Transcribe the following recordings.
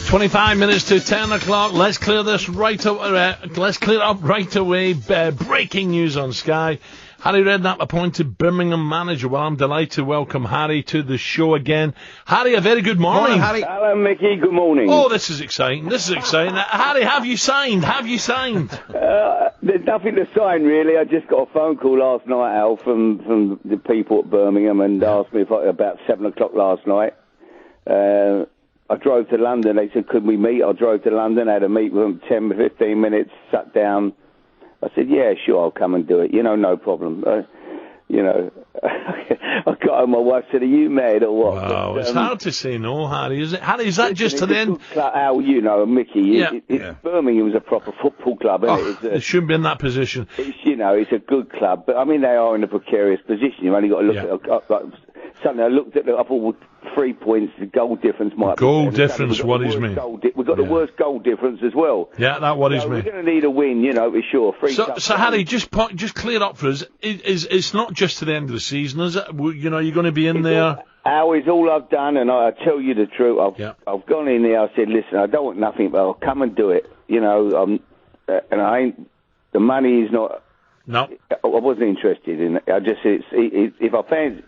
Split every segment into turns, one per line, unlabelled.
25 minutes to 10 o'clock. Let's clear this right up. Let's clear it up right away. Breaking news on Sky. Harry Redknapp appointed Birmingham manager. Well, I'm delighted to welcome Harry to the show again. Harry, a very good morning.
Morning, Harry.
Hello, Mickey. Good morning.
Oh, this is exciting. Harry, have you signed?
There's nothing to sign, really. I just got a phone call last night, Al, from the people at Birmingham and asked me about 7 o'clock last night. I drove to London. They said, could we meet? I drove to London, had a meet with them 10, 15 minutes, sat down. I said, yeah, sure, I'll come and do it. No problem. I got home, my wife said, are you mad or what?
Wow, it's hard to say no, Harry. Is that just to the end?
Al, Mickey, Birmingham's a proper football club, isn't it?
It shouldn't be in that position.
It's a good club, but I mean, they are in a precarious position. You've only got to look at suddenly I looked at I thought 3 points, the goal difference might be.
Goal difference worries me.
We've got the worst goal difference as well.
Yeah, that worries me.
We're going to need a win, for sure.
So Harry, just clear up for us. It's not just to the end of the season, is it? You're going to be in there.
Al, is all I've done, and I tell you the truth. I've gone in there. I said, listen, I don't want nothing, but I'll come and do it. And I ain't. The money is not.
No.
I wasn't interested in it. I just said, if I fancy.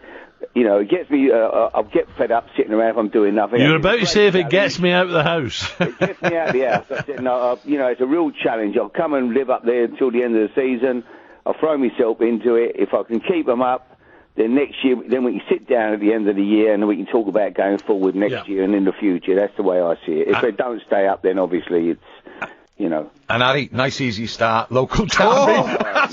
It gets me, I'll get fed up sitting around if I'm doing nothing.
You're about to say if it gets me out of the house.
It gets me out of the house. I said, no, it's a real challenge. I'll come and live up there until the end of the season. I'll throw myself into it. If I can keep them up, then next year, then we can sit down at the end of the year and we can talk about going forward next year and in the future. That's the way I see it. If they don't stay up, then obviously it's,
And Harry, nice easy start, local derby.
I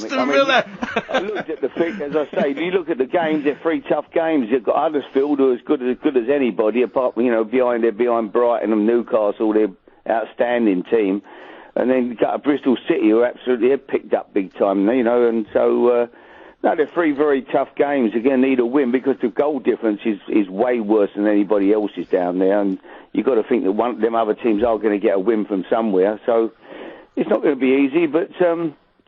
looked at the figures, as I say, if you look at the games, they're 3 tough games. You've got Huddersfield, who are as good as anybody, apart from, behind Brighton and Newcastle, they're outstanding team. And then you got Bristol City, who absolutely have picked up big time, and so, they're 3 very tough games. Again, need a win because the goal difference is way worse than anybody else's down there, and you've got to think that one of them other teams are going to get a win from somewhere, so it's not going to be easy, but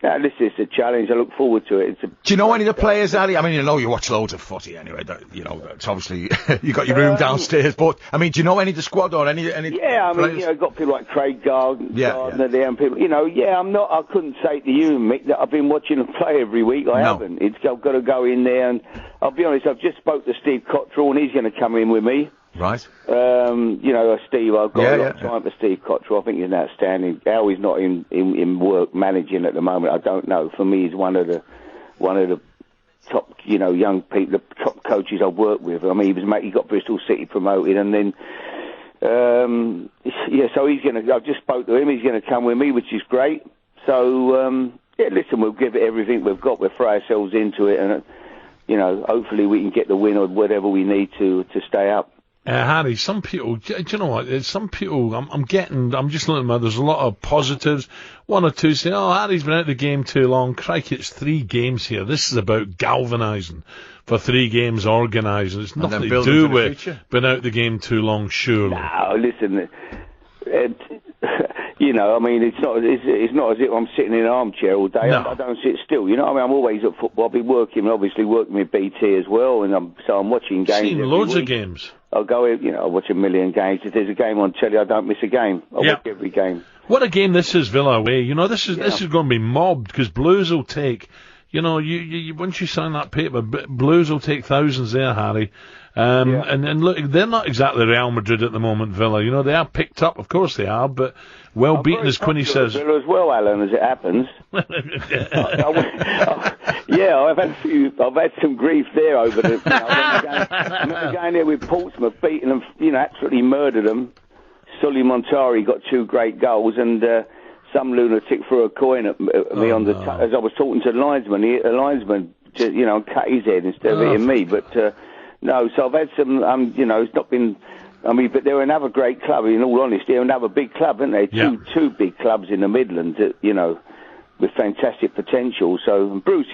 this is a challenge. I look forward to it.
Do you know any of the players, Ali? I mean, you watch loads of footy anyway. It's obviously you got your room downstairs. But I mean, do you know any of the squad or any?
Yeah, I mean, got people like Craig Gardner there, and people. I'm not. I couldn't say to you, Mick, that I've been watching them play every week. I haven't. I've got to go in there, and I'll be honest. I've just spoke to Steve Cottrell, and he's going to come in with me.
Right.
Steve, I've got a lot of time for Steve Cottrell. I think he's outstanding. How he's not in work managing at the moment, I don't know. For me, he's one of the top, young people, the top coaches I've worked with. I mean, he got Bristol City promoted, and then, so he's going to. I've just spoke to him. He's going to come with me, which is great. So, listen, we'll give it everything we've got. We'll throw ourselves into it, and hopefully we can get the win or whatever we need to stay up.
Harry, some people, do you know what? Some people, I'm just looking at, there's a lot of positives. 1 or 2 say, Harry's been out of the game too long. Crikey, it's 3 games here. This is about galvanising for 3 games, organising. It's nothing to do with been out of the game too long, surely.
No, listen, I mean, it's not as if I'm sitting in an armchair all day.
No.
I don't sit still. I mean, I'm always at football. I'll be working with BT as well, and I'm watching games.
Seen loads of games.
I'll go in, I watch a million games. If there's a game on telly, I don't miss a game. I watch every game.
What a game this is, Villa away. This is going to be mobbed because Blues will take. You once you sign that paper, Blues will take thousands there, Harry. And look, they're not exactly Real Madrid at the moment, Villa. They are picked up, of course they are, but well beaten, as Quinny says.
Villa as well, Alan, as it happens. I've had some grief there over the. I remember going there with Portsmouth, beating them, absolutely murdered them. Sully Montari got 2 great goals, and some lunatic threw a coin at me as I was talking to the linesman. The linesman, cut his head instead of hitting me. But no, so I've had some. It's not been. I mean, but they're another great club. In all honesty, they're another big club, aren't they? Two big clubs in the Midlands. With fantastic potential. So Bruce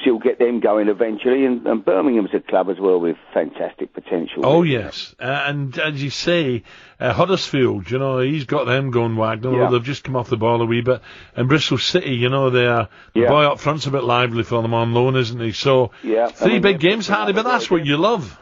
will get them going eventually, and Birmingham's a club as well with fantastic potential.
Oh, yes. And as you say, Huddersfield, he's got them going Wagner. They've just come off the ball a wee bit. And Bristol City, the boy up front's a bit lively for them on loan, isn't he? So, 3 big games, Harry, but that's what you love.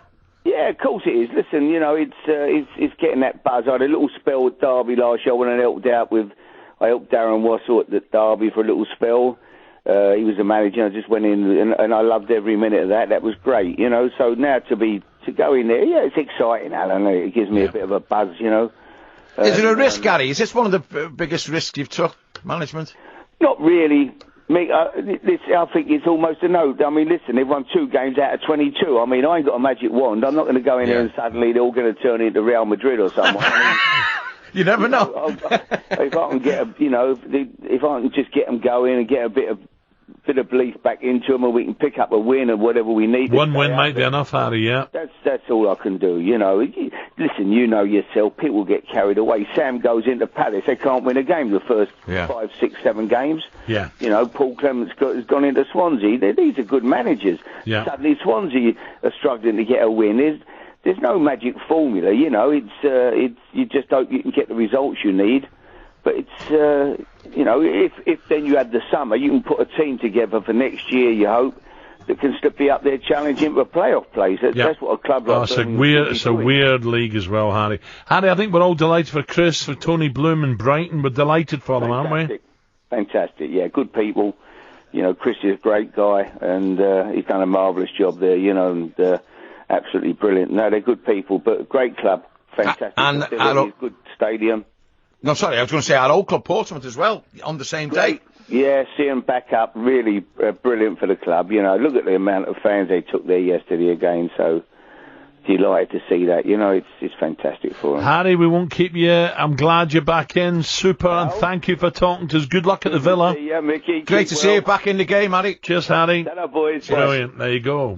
Yeah, of course it is. Listen, you know, it's getting that buzz. I had a little spell at Derby last year when I helped Darren Wassell at the Derby for a little spell. He was the manager. I just went in and I loved every minute of that. That was great, you know. So now to go in there, yeah, it's exciting, Alan. It gives me a bit of a buzz, you know.
Is it a risk, Gary? Is this one of the biggest risks you've took, management?
Not really. I think it's almost a no. I mean, listen, they've won 2 games out of 22. I mean, I ain't got a magic wand. I'm not going to go in there and suddenly they're all going to turn into Real Madrid or someone.
You never know.
If I can get, if I can just get them going and get a bit of belief back into them, and we can pick up a win or whatever we need.
One win might be enough, Harry. Yeah.
That's all I can do. You know, listen, you know yourself. People get carried away. Sam goes into Palace. They can't win a game the first 5, 6, 7 games.
Yeah.
You know, Paul Clement's has gone into Swansea. These are good managers.
Yeah.
Suddenly Swansea are struggling to get a win. There's no magic formula. You know, it's you just hope you can get the results you need. But it's, you know, if then you had the summer, you can put a team together for next year, you hope, that can still be up there challenging for a playoff place. That's what a club like
it's a weird league as well, Harry. Harry, I think we're all delighted for Chris, for Tony Bloom and Brighton. We're delighted for them, aren't we?
Fantastic, yeah. Good people. You know, Chris is a great guy, and he's done a marvellous job there, you know, and absolutely brilliant. No, they're good people, but a great club. Fantastic. And good stadium.
No, sorry, I was going to say our old club, Portsmouth, as well, on the same day.
Yeah, see them back up, really brilliant for the club. You know, look at the amount of fans they took there yesterday again, so delighted to see that. You know, it's fantastic for them.
Harry, we won't keep you. I'm glad you're back in. Super, and thank you for talking to us. Good luck at the Villa.
Yeah, Mickey.
Great to see you back in the game, Harry.
Cheers, Harry.
Hello, boys.
Brilliant. There you go.